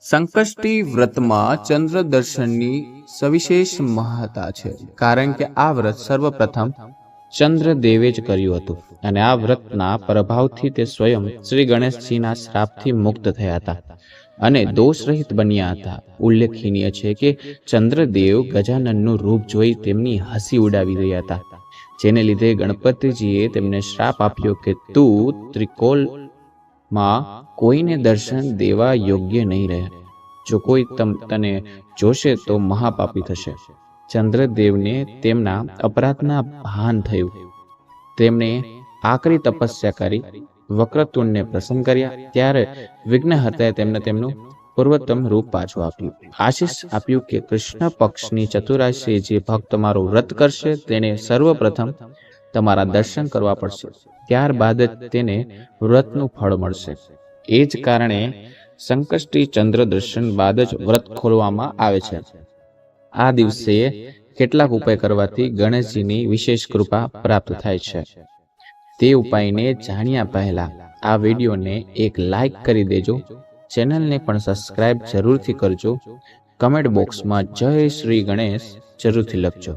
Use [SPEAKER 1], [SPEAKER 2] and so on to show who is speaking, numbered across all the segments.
[SPEAKER 1] સંકષ્ટી વ્રતમાં ચંદ્ર દર્શનની સવિશેષ મહત્તા છે, કારણ કે આ વ્રત સર્વપ્રથમ ચંદ્રદેવે જ કર્યું હતું અને આ વ્રતના પ્રભાવથી તે સ્વયં શ્રી ગણેશજીના શ્રાપથી મુક્ત થયા હતા અને દોષરહિત બન્યા હતા. ઉલ્લેખનીય છે કે ચંદ્રદેવ ગજાનનનું રૂપ જોઈ તેમની હસી ઉડાવી રહ્યા હતા, જેને લીધે ગણપતિજીએ તેમને શ્રાપ આપ્યો કે તું ત્રિકોલમાં કોઈને દર્શન દેવા યોગ્ય નહીં રહે. જો કોઈ તને જોશે તો મહાપાપી થશે. ચંદ્રદેવને તેમના અપરાધના ભાન થયું. તેમણે આકરી તપસ્યા કરી વક્રતુંડને પ્રસન્ન કર્યા. ત્યારે વિઘ્નહર્તાએ તેમને તેમનું પૂર્વોત્તમ રૂપ પાછું આપ્યું. આશીષ આપ્યું કે કૃષ્ણ પક્ષની ચતુરાશી જે ભક્ત મારું વ્રત કરશે તેને સર્વપ્રથમ તમારા દર્શન કરવા પડશે, ત્યારબાદ જ તેને વ્રતનું ફળ મળશે. એ જ કારણે સંકષ્ટી ચંદ્ર દર્શન બાદ જ વ્રત ખોલવામાં આવે છે. આ દિવસે કેટલાક ઉપાય કરવાથી ગણેશજીની વિશેષ કૃપા પ્રાપ્ત થાય છે. તે ઉપાયને જાણ્યા પહેલા આ વિડીયોને એક લાઈક કરી દેજો. ચેનલને પણ સબસ્ક્રાઇબ જરૂરથી કરજો. કમેન્ટ બોક્સમાં જય શ્રી ગણેશ જરૂરથી લખજો.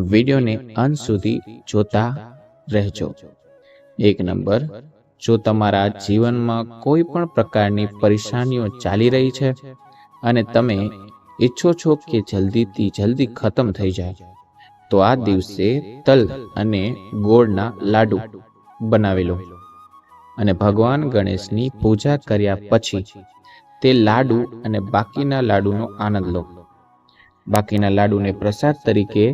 [SPEAKER 1] વિડીયોને અંત સુધી જોતા રહેજો. 1 નંબર, જો તમારા જીવનમાં કોઈ પણ પ્રકારની પરેશાનીઓ ચાલી રહી છે અને તમે ઈચ્છો છો કે જલ્દીથી જલ્દી ખતમ થઈ જાય, તો આ દિવસે તલ અને ગોળના લાડુ બનાવી લો અને ભગવાન ગણેશની પૂજા કર્યા પછી તે લાડુ અને બાકીના લાડુનો આનંદ લો. બાકીના લાડુને પ્રસાદ તરીકે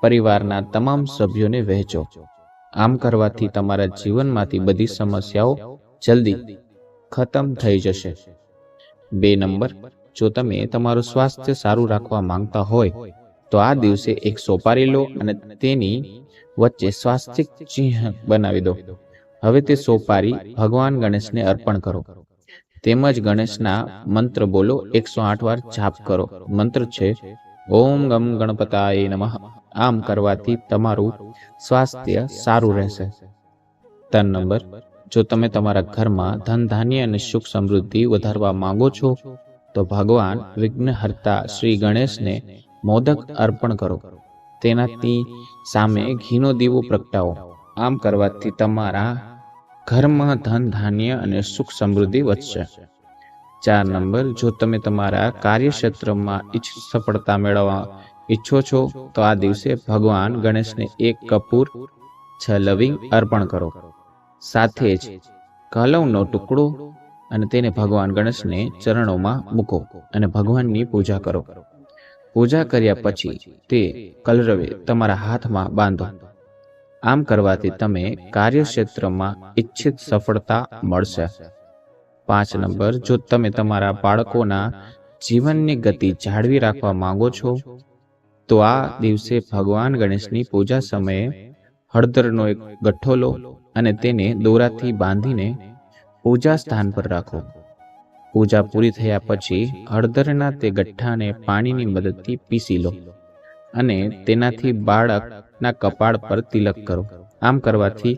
[SPEAKER 1] પરિવારના તમામ સભ્યોને વહેંચો. આમ કરવાથી તમારા જીવનમાંથી બધી સમસ્યાઓ જલ્દી ખતમ થઈ જશે. 2 નંબર, જો તમે તમારું સ્વાસ્થ્ય સારું રાખવા માંગતા હોય તો આ દિવસે એક સોપારી લો અને તેની વચ્ચે સ્વાસ્તિક ચિહ્ન બનાવી દો. હવે તે સોપારી ભગવાન ગણેશને અર્પણ કરો. તેમજ ગણેશના મંત્ર બોલો. 108 વાર જાપ કરો. મંત્ર છે ઓમ ગમ ગણપતાય નમઃ. આમ કરવાથી તમારું સ્વાસ્થ્ય સારું રહેશે. 3 નંબર, જો તમે તમારા ઘરમાં ધન ધાન્ય અને સુખ સમૃદ્ધિ વધારવા માંગો છો તો ભગવાન વિઘ્નહર્તા શ્રી ગણેશને મોદક અર્પણ કરો. તેનાથી સામે ઘીનો દીવો પ્રગટાવો. આમ કરવાથી તમારા ઘરમાં ધન ધાન્ય અને સુખ સમૃદ્ધિ વધશે. 4 નંબર, જો તમે તમારા કાર્યક્ષેત્રમાં સફળતા મેળવવા ઈચ્છો છો તો આ દિવસે ભગવાન ગણેશને 1 કપૂર 6 લવિંગ અર્પણ કરો. સાથે જ કલવનો ટુકડો અને તેને ભગવાન ગણેશને ચરણોમાં મૂકો અને ભગવાનની પૂજા કરો. પૂજા કર્યા પછી તે કલરવે તમારા હાથમાં બાંધો. આમ કરવાથી તમે કાર્યક્ષેત્રમાં ઈચ્છિત સફળતા મળશે. 5 નંબર, જો તમે તમારા બાળકોના જીવનની ગતિ જાળવી રાખવા માંગો છો તો આ દિવસે ભગવાન ગણેશની પૂજા સમયે હળદરનો એક ગઠ્ઠો લો અને તેને દોરાથી બાંધીને પૂજા સ્થાન પર રાખો. પૂજા પૂરી થયા પછી હળદરના તે ગઠ્ઠાને પાણીની મદદથી પીસી લો અને તેનાથી બાળકના કપાળ પર તિલક કરો. આમ કરવાથી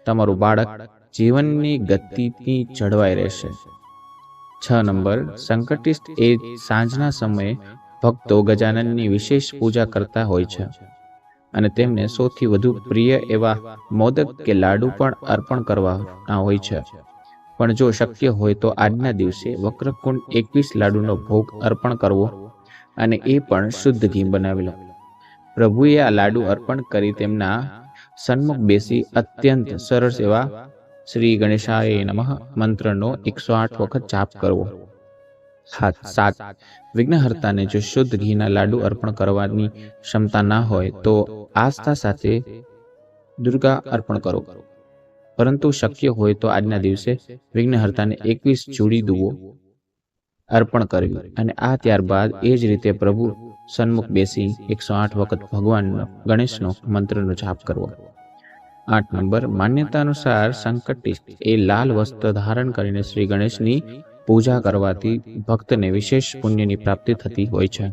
[SPEAKER 1] તમારું બાળક જીવનની ગતિથી જળવાઈ રહેશે. 6 નંબર, સંકટિસ્ટ એ સાંજના સમયે ભક્તો ગજાનનની વિશેષ પૂજા કરતા હોય છે અને તેમને સૌથી વધુ પ્રિય એવા મોદક કે લાડુ પણ અર્પણ કરવાના હોય છે. પણ જો શક્ય હોય તો આજના દિવસે વક્રકુંડ 21 લાડુનો ભોગ અર્પણ કરવો અને એ પણ શુદ્ધ ઘી બનાવી લો. પ્રભુએ આ લાડુ અર્પણ કરી તેમના સન્મુખ બેસી અત્યંત સરસ એવા શ્રી ગણેશાય નમઃ મંત્રનો 108 વખત જાપ કરવો. 7, વિઘ્નહર્તાને જો શુદ્ધ ઘીના લાડુ અર્પણ કરવાની ક્ષમતા ના હોય તો આસ્થા સાથે દુર્ગા અર્પણ કરો. પરંતુ શક્ય હોય તો આજના દિવસે વિઘ્નહર્તાને 21 જોડી દુવો અર્પણ કરવી અને આ ત્યારબાદ એ જ રીતે પ્રભુ સન્મુખ બેસી 108 વખત ભગવાન ગણેશનો મંત્રનો જાપ કરવો. 8 નંબર, માન્યતા અનુસાર સંકટિસ્ટ એ લાલ વસ્ત્ર ધારણ કરીને શ્રી ગણેશની પૂજા કરવાથી ભક્તને વિશેષ પુણ્યની પ્રાપ્તિ થતી હોય છે.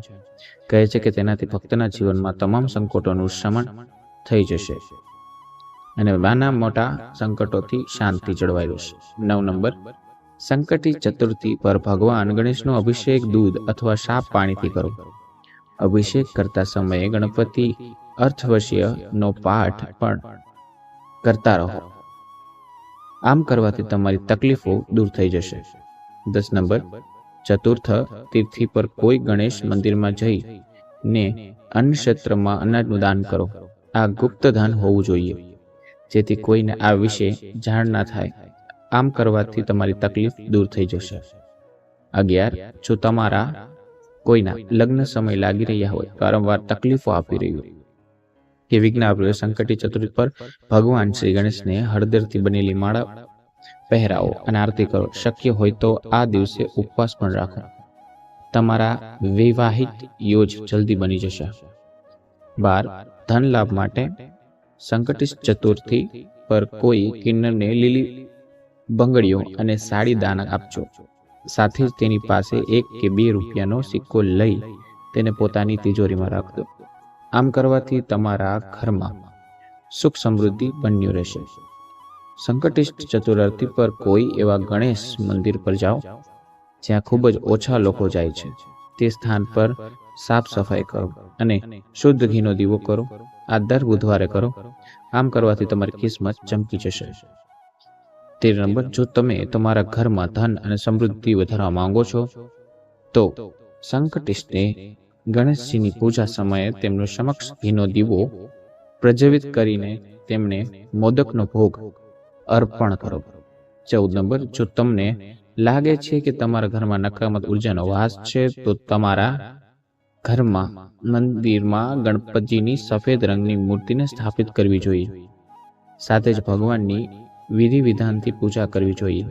[SPEAKER 1] કહે છે કે તેનાથી ભક્તના જીવનમાં તમામ સંકટોનું શમન થઈ જશે અને નાના મોટા સંકટોથી શાંતિ જળવાઈ રહેશે. 9 નંબર, સંકટી ચતુર્થી પર ભગવાન ગણેશનો અભિષેક દૂધ અથવા સાપ પાણીથી કરો. અભિષેક કરતા સમયે ગણપતિ અર્થવશ્યનો પાઠ પણ કરતા રહો. આમ કરવાથી તમારી તકલીફો દૂર થઈ જશે. 10 નંબર, ચતુર્થ તિથિ પર કોઈ ગણેશ મંદિરમાં જઈને અન્ન ક્ષેત્રમાં અનાજનું દાન કરો. આ ગુપ્ત દાન હોવું જોઈએ, જેથી કોઈને આ વિશે જાણ ના થાય. આમ કરવાથી તમારી તકલીફ દૂર થઈ જશે. 11, જો તમારા કોઈના લગ્ન સમય લાગી રહ્યા હોય, વારંવાર તકલીફો આપી રહ્યું કે વિઘ્ન આવ્યું, સંકટી ચતુર્થી પર ભગવાન શ્રી ગણેશને હળદરથી બનેલી માળા પહેરાવો અને આરતી કરો. શક્ય હોય તો આ દિવસે ઉપવાસ પણ રાખો. તમારા વૈવાહિક યોજ જલ્દી બની જશે. 12, ધન લાભ માટે સંકટી ચતુર્થી પર કોઈ કિન્નરને લીલી બંગડીઓ અને સાડી દાન આપજો. સાથે જ તેની પાસે 1 કે 2 રૂપિયાનો સિક્કો લઈ તેને પોતાની તિજોરીમાં રાખજો. આમ કરવાથી તમારા ઘરમાં સુખ સમૃદ્ધિ બન્યું રહેશે. સંકટિષ્ટ ચતુર્થી પર કોઈ એવા ગણેશ મંદિર પર જાઓ જ્યાં ખૂબ જ ઓછા લોકો જાય છે. તે સ્થાન પર સાફ સફાઈ કરો અને શુદ્ધ ઘીનો દીવો કરો. આ દર બુધવારે કરો. આમ કરવાથી તમારી કિસ્મત ચમકી જશે. 13 નંબર, જો તમે તમારા ઘરમાં ધન અને સમૃદ્ધિ વધારવા માંગો છો તો સંકટિષ્ટને ગણેશજીની પૂજા સમયે તેમનો સમક્ષ ઘીનો દીવો પ્રજ્વલિત કરીને તેમને મોદકનો ભોગ અર્પણ કરો. 14 નંબર, જો તમને લાગે છે કે તમારા ઘરમાં નકારાત્મક ઉર્જાનો વાસ છે તો તમારા ઘરમાં મંદિરમાં ગણપતિની સફેદ રંગની મૂર્તિને સ્થાપિત કરવી જોઈએ. સાથે જ ભગવાનની વિધિ વિધાનથી પૂજા કરવી જોઈએ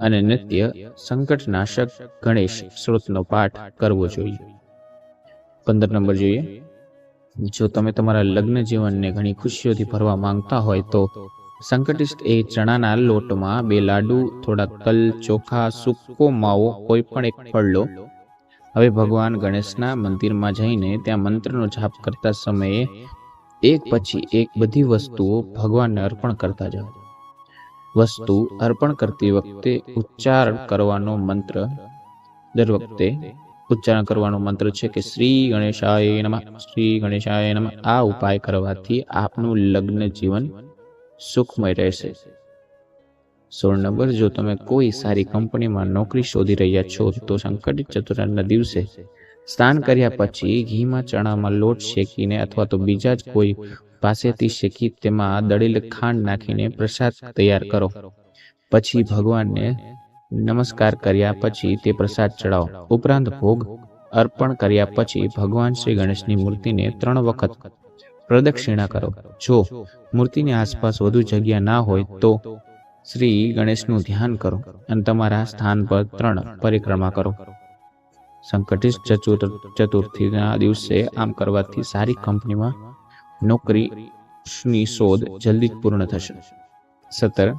[SPEAKER 1] અને નિત્ય સંકટનાશક ગણેશ સ્ત્રોતનો પાઠ કરવો જોઈએ. 15 નંબર જોઈએ, જો તમે તમારા લગ્ન જીવનને ઘણી ખુશીઓથી ભરવા માંગતા હોય તો સંકટિષ્ટ એ ચણાના લોટમાં 2 લાડુ, થોડા તલ, ચોખા, સૂકો માવો, કોઈ પણ એક ફળ લો. હવે ભગવાન ગણેશના મંદિરમાં જઈને ત્યાં મંત્રનો જાપ કરતા સમયે એક પછી એક બધી વસ્તુઓ ભગવાનને અર્પણ કરતા જાઓ. વસ્તુ અર્પણ કરતી વખતે ઉચ્ચારણ કરવાનો મંત્ર છે કે શ્રી ગણેશાય નમઃ, શ્રી ગણેશાય નમઃ. આ ઉપાય કરવાથી આપનું લગ્ન જીવન સુખમય રહેશે. 16 નંબર, જો તમે કોઈ સારી કંપનીમાં નોકરી શોધી રહ્યા છો તો સંકટિત ચતુર્થીના દિવસે સ્નાન કર્યા પછી ઘીમાં ચણામાં લોટ શેકીને અથવા તો બીજા જ કોઈ પાસેથી શેકી તેમાં દળેલ ખાંડ નાખીને પ્રસાદ તૈયાર કરો. પછી ભગવાનને નમસ્કાર કર્યા પછી તે પ્રસાદ ચડાવો. ઉપરાંત ભોગ અર્પણ કર્યા પછી ભગવાન શ્રી ગણેશની મૂર્તિને 3 વખત પ્રદક્ષિણા કરો. જો મૂર્તિની આસપાસ વધુ જગ્યા ના હોય તો શ્રી ગણેશનું ધ્યાન કરો અને તમારા સ્થાન પર 3 પરિક્રમા કરો. સંકટિત ચતુર્થીના દિવસે આમ કરવાથી સારી કંપનીમાં નોકરીની શોધ જલ્દી પૂર્ણ થશે. 17,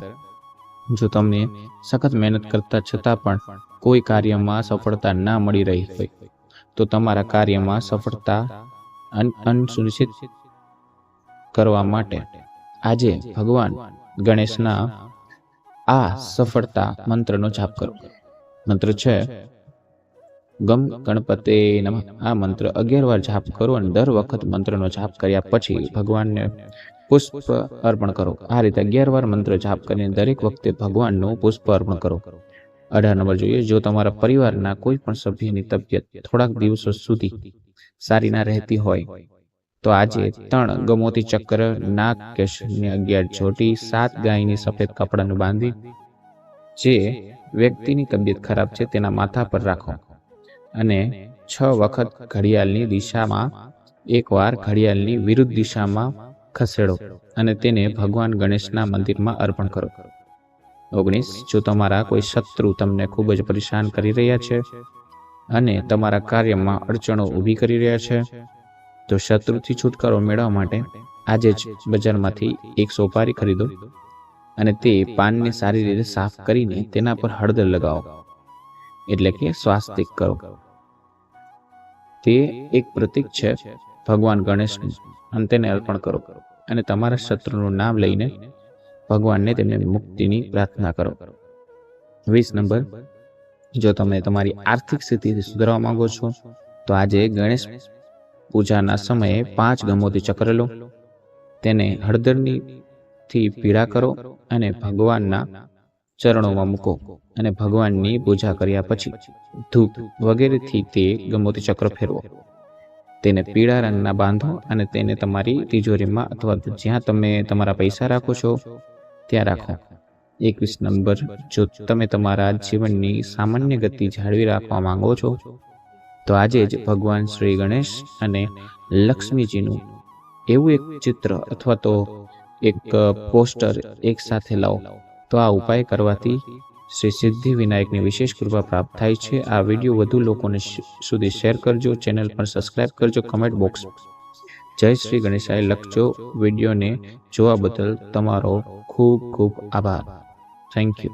[SPEAKER 1] જો તમને સખત મહેનત કરતા છતાં પણ કોઈ કાર્યમાં સફળતા ના મળી રહી હોય તો તમારા કાર્યમાં સફળતા સુનિશ્ચિત કરવા માટે આજે ભગવાન ગણેશના આ સફળતા મંત્રનો જાપ કરો. મંત્ર છે ગમ ગણપતે નમઃ. આ મંત્ર 11 વાર જાપ કરો અને દર વખત મંત્રનો જાપ કર્યા પછી ભગવાનને પુષ્પ અર્પણ કરો. આ રીતે 11 વાર મંત્ર જાપ કરીને દરેક વખતે ભગવાનનું પુષ્પ અર્પણ કરો. 18 નંબર જોઈએ, જો તમારા પરિવારના કોઈ પણ સભ્યની તબિયત થોડાક દિવસો સુધી સારી ના રહેતી હોય તો આજે 3 ગમોતી ચક્ર, નાગ કેશની 11 ચોટી, 7 ગાયની સફેદ કપડાનું બાંધી જે વ્યક્તિની તબિયત ખરાબ છે તેના માથા પર રાખો અને 6 વખત ઘડિયાળની દિશામાં 1 વાર ઘડિયાળની વિરુદ્ધ દિશામાં ખસેડો અને તેને ભગવાન ગણેશના મંદિરમાં અર્પણ કરો. 19, જો તમારા કોઈ શત્રુ તમને ખૂબ જ પરેશાન કરી રહ્યા છે અને તમારા કાર્યમાં અડચણો ઊભી કરી રહ્યા છે તો શત્રુથી છુટકારો મેળવવા માટે આજે જ બજારમાંથી 1 સોપારી ખરીદો અને તે પાનને સારી રીતે સાફ કરીને તેના પર હળદર લગાવો, એટલે કે સ્વાસ્તિક કરો. તે એક પ્રતીક છે ભગવાન ગણેશનું અને તેને અર્પણ કરો અને તમારા શત્રુનું નામ લઈને ભગવાનને તેમને મુક્તિની પ્રાર્થના કરો. 20 નંબર, જો તમે તમારી આર્થિક સ્થિતિ સુધારવા માંગો છો તો આજે ગણેશ પૂજાના સમયે 5 ગમોતી ચક્ર લો, તેને હળદરની થી પીળા કરો અને ભગવાનના ચરણોમાં મૂકો અને ભગવાનની પૂજા કર્યા પછી ધૂપ વગેરેથી તે ગમોતી ચક્ર ફેરવો. તેને પીળા રંગના બાંધો અને તેને તમારી તિજોરીમાં અથવા જ્યાં તમે તમારા પૈસા રાખો છો ત્યાં રાખો. 21 નંબર, જો તમે તમારા જીવનની સામાન્ય ગતિ જાળવી રાખવા માંગો છો તો આજે જ ભગવાન શ્રી ગણેશ અને લક્ષ્મીજીનું એવું એક ચિત્ર અથવા તો એક પોસ્ટર એક સાથે લાવો. તો આ ઉપાય કરવાથી શ્રી સિદ્ધિ વિનાયકની વિશેષ કૃપા પ્રાપ્ત થાય છે. આ વિડીયો વધુ લોકોને સુધી શેર કરજો, ચેનલ પર સબસ્ક્રાઇબ કરજો, કમેન્ટ બોક્સ જય શ્રી ગણેશાય લખજો. વિડીયોને જોવા બદલ તમારો ખૂબ ખૂબ આભાર. Thank you.